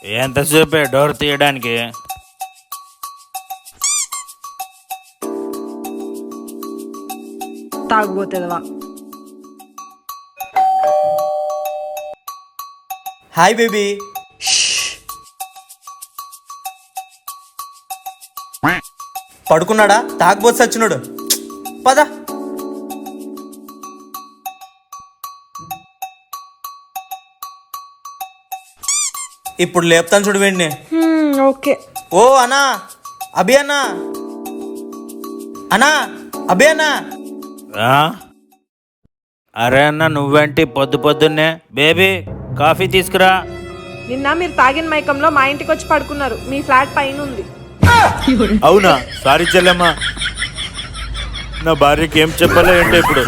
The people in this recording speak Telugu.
ఎంతసేపే డోర్ తీయడానికి? తాగుబోతుందవా? Hi baby. పడుకున్నాడా? తాగబోతు సచ్చినోడు. పద. ఇప్పుడు లేపుతాను చూడు వెండి. ఓకే. ఓ అన్నా, అభి అన్నా, అన్నా, అభి అన్నా. అరే అన్న, నువ్వేంటి పొద్దున్నే? బేబీ కాఫీ తీసుకురా. నిన్న మీరు తాగిన మైకంలో మా ఇంటికి వచ్చి పడుకున్నారు. మీ ఫ్లాట్ పైన ఉంది. అవునా? సారీ చెల్లెమ్మా, నా భార్యకి ఏం చెప్పలే అంటే ఇప్పుడు